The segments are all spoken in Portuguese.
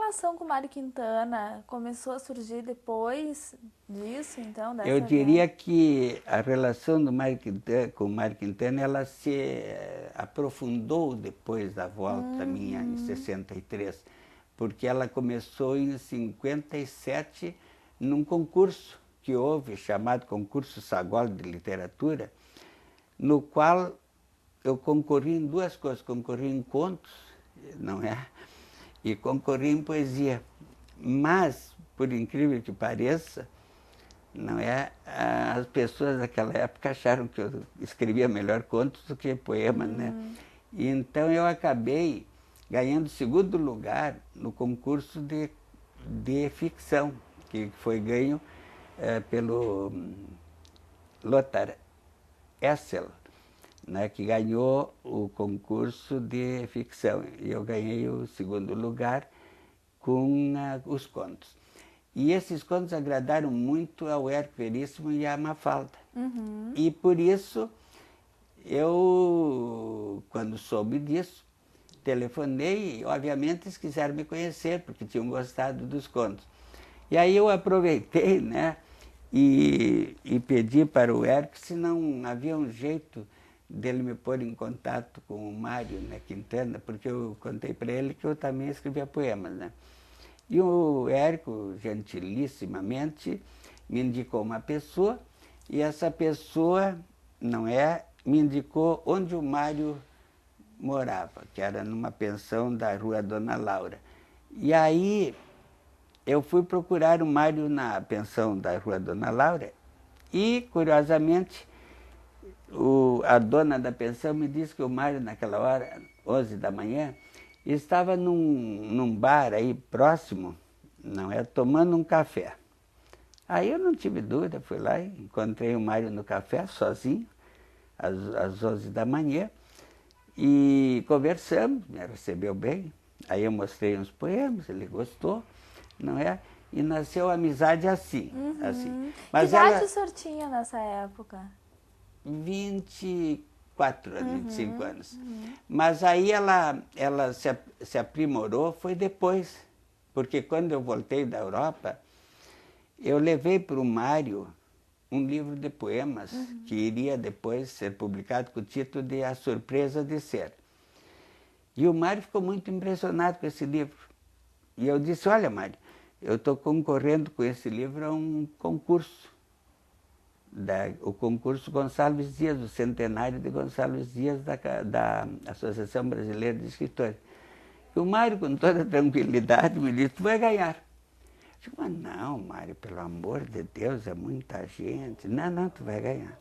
relação com o Mário Quintana começou a surgir depois disso, então? Eu diria que a relação do com o Mário Quintana, ela se aprofundou depois da volta minha em 63, porque ela começou em 57 num concurso que houve, chamado Concurso Sagol de Literatura, no qual eu concorri em duas coisas, concorri em contos, não é? E concorri em poesia. Mas, por incrível que pareça, não é? As pessoas daquela época acharam que eu escrevia melhor contos do que poemas, né? E então eu acabei ganhando segundo lugar no concurso de ficção, que foi ganho pelo Lothar Essel, né, que ganhou o concurso de ficção. E eu ganhei o segundo lugar com os contos. E esses contos agradaram muito ao Érico Veríssimo e à Mafalda. E por isso, eu, quando soube disso, telefonei e, obviamente, eles quiseram me conhecer, porque tinham gostado dos contos. E aí eu aproveitei, né, e pedi para o Érico se não havia um jeito dele me pôr em contato com o Mário, né, Quintana, porque eu contei para ele que eu também escrevia poemas, né. E o Érico, gentilissimamente, me indicou uma pessoa, e essa pessoa, não é, me indicou onde o Mário morava, que era numa pensão da Rua Dona Laura. E aí eu fui procurar o Mário na pensão da Rua Dona Laura e, curiosamente, a dona da pensão me disse que o Mário, naquela hora, 11 da manhã, estava num bar aí próximo, não é, tomando um café. Aí eu não tive dúvida, fui lá e encontrei o Mário no café, sozinho, às 11 da manhã, e conversamos, me recebeu bem. Aí eu mostrei uns poemas, ele gostou, não é? E nasceu a amizade assim. assim. Mas que idade o senhor tinha nessa época? 24 anos, 25 anos. Mas aí ela se aprimorou, foi depois. Porque quando eu voltei da Europa, eu levei para o Mário um livro de poemas que iria depois ser publicado com o título de A Surpresa de Ser. E o Mário ficou muito impressionado com esse livro. E eu disse, olha, Mário, eu estou concorrendo com esse livro a um concurso. O concurso Gonçalves Dias, o centenário de Gonçalves Dias da Associação Brasileira de Escritores. E o Mário, com toda tranquilidade, me disse, tu vai ganhar. Eu digo, mas não, Mário, pelo amor de Deus, é muita gente. Não, tu vai ganhar.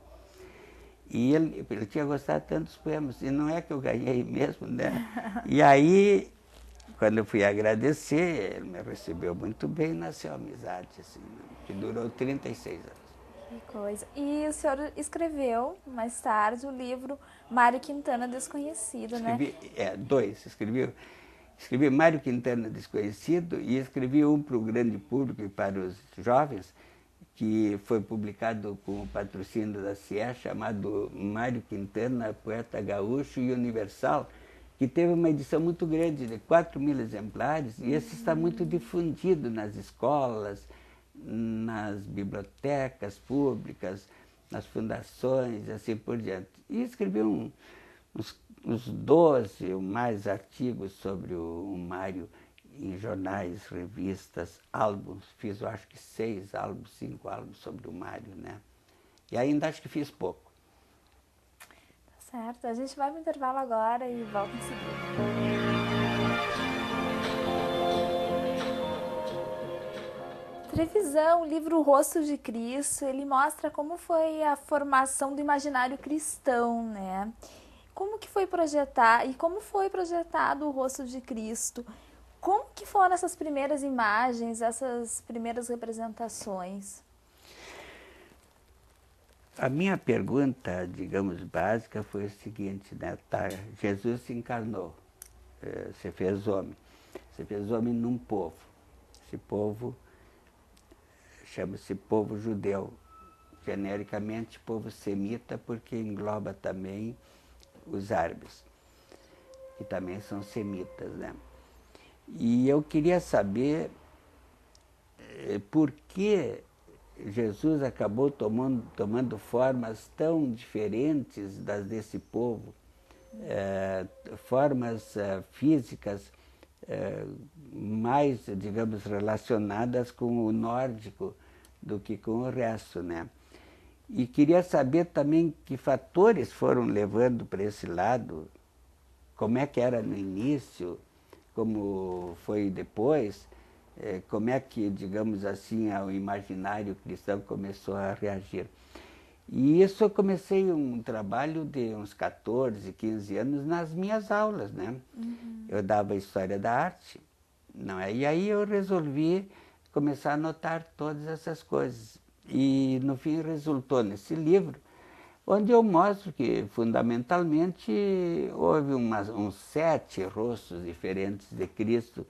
E ele tinha gostado tanto dos poemas, e não é que eu ganhei mesmo, né? E aí, quando eu fui agradecer, ele me recebeu muito bem, nasceu a amizade, assim, que durou 36 anos. Que coisa. E o senhor escreveu, mais tarde, o livro Mário Quintana Desconhecido, né? Dois. Escrevi Mário Quintana Desconhecido e escrevi um para o grande público e para os jovens, que foi publicado com o patrocínio da CIE, chamado Mário Quintana, Poeta Gaúcho e Universal, que teve uma edição muito grande, de 4.000 exemplares, e esse está muito difundido nas escolas, nas bibliotecas públicas, nas fundações, e assim por diante. E escrevi uns 12 ou mais artigos sobre o Mário em jornais, revistas, álbuns. Fiz, eu acho que 6 álbuns, 5 álbuns sobre o Mário, né? E ainda acho que fiz pouco. Tá certo. A gente vai para o intervalo agora e volta em seguida. Trevisan, o livro Rosto de Cristo, ele mostra como foi a formação do imaginário cristão, né? Como que foi como foi projetado o Rosto de Cristo? Como que foram essas primeiras imagens, essas primeiras representações? A minha pergunta, digamos, básica foi o seguinte, né? Jesus se encarnou, se fez homem num povo. Esse povo chama-se povo judeu, genericamente povo semita, porque engloba também os árabes, que também são semitas, né? E eu queria saber por que Jesus acabou tomando formas tão diferentes das desse povo, formas físicas mais, digamos, relacionadas com o nórdico do que com o resto, né? E queria saber também que fatores foram levando para esse lado, como é que era no início, como foi depois, como é que, digamos assim, o imaginário cristão começou a reagir. E isso eu comecei um trabalho de uns 14, 15 anos nas minhas aulas, né? Eu dava História da Arte, não é? E aí eu resolvi começar a anotar todas essas coisas. E no fim resultou nesse livro, onde eu mostro que fundamentalmente houve uns 7 rostos diferentes de Cristo,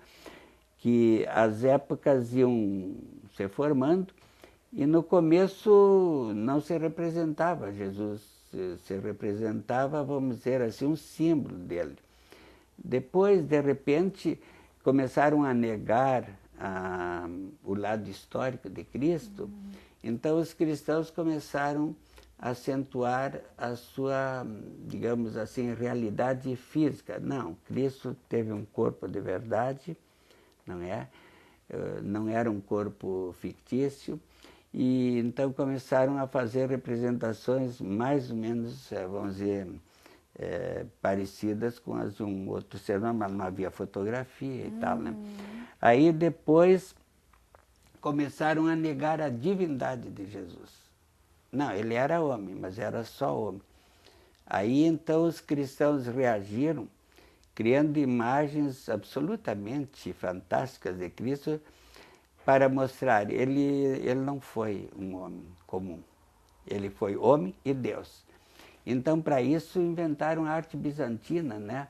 que as épocas iam se formando, e no começo não se representava Jesus, se representava, vamos dizer assim, um símbolo dele. Depois, de repente, começaram a negar o lado histórico de Cristo, então os cristãos começaram a acentuar a sua, digamos assim, realidade física. Não, Cristo teve um corpo de verdade, não é? Não era um corpo fictício, e então começaram a fazer representações mais ou menos, vamos dizer, parecidas com as de um outro ser humano, mas não havia fotografia e tal, né? Aí depois começaram a negar a divindade de Jesus. Não, ele era homem, mas era só homem. Aí então os cristãos reagiram, criando imagens absolutamente fantásticas de Cristo para mostrar, ele não foi um homem comum, ele foi homem e Deus. Então, para isso, inventaram a arte bizantina, né?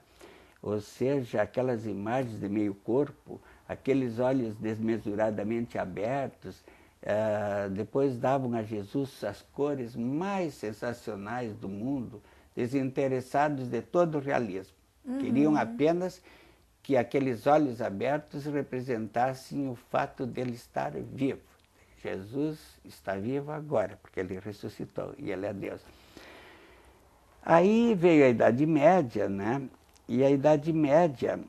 Ou seja, aquelas imagens de meio corpo, aqueles olhos desmesuradamente abertos, depois davam a Jesus as cores mais sensacionais do mundo, desinteressados de todo o realismo. Queriam apenas que aqueles olhos abertos representassem o fato dele estar vivo. Jesus está vivo agora, porque ele ressuscitou e ele é Deus. Aí veio a Idade Média, né? E a Idade Média,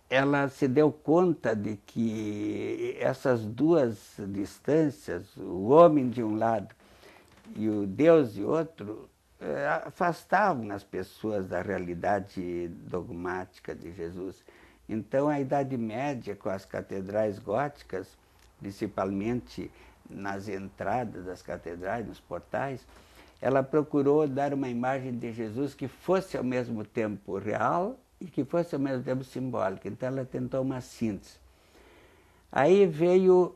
ela se deu conta de que essas duas distâncias, o homem de um lado e o Deus de outro, afastavam as pessoas da realidade dogmática de Jesus. Então, a Idade Média, com as catedrais góticas, principalmente nas entradas das catedrais, nos portais, ela procurou dar uma imagem de Jesus que fosse ao mesmo tempo real e que fosse ao mesmo tempo simbólica. Então ela tentou uma síntese. Aí veio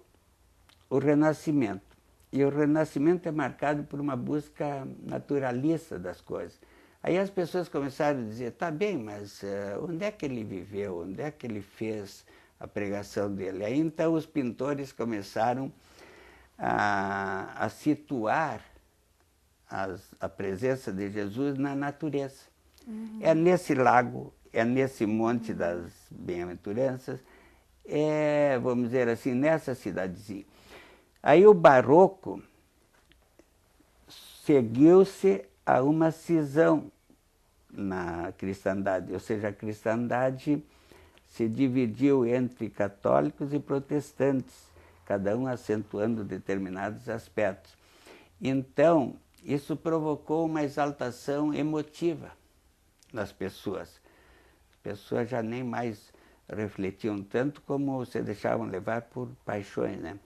o Renascimento. E o Renascimento é marcado por uma busca naturalista das coisas. Aí as pessoas começaram a dizer, tá bem, mas onde é que ele viveu? Onde é que ele fez a pregação dele? Aí então os pintores começaram a situar a presença de Jesus na natureza. É nesse lago, é nesse monte das bem-aventuranças, vamos dizer assim, nessa cidadezinha. Aí o barroco seguiu-se a uma cisão na cristandade, ou seja, a cristandade se dividiu entre católicos e protestantes, cada um acentuando determinados aspectos. Então, isso provocou uma exaltação emotiva nas pessoas. As pessoas já nem mais refletiam tanto como se deixavam levar por paixões, né?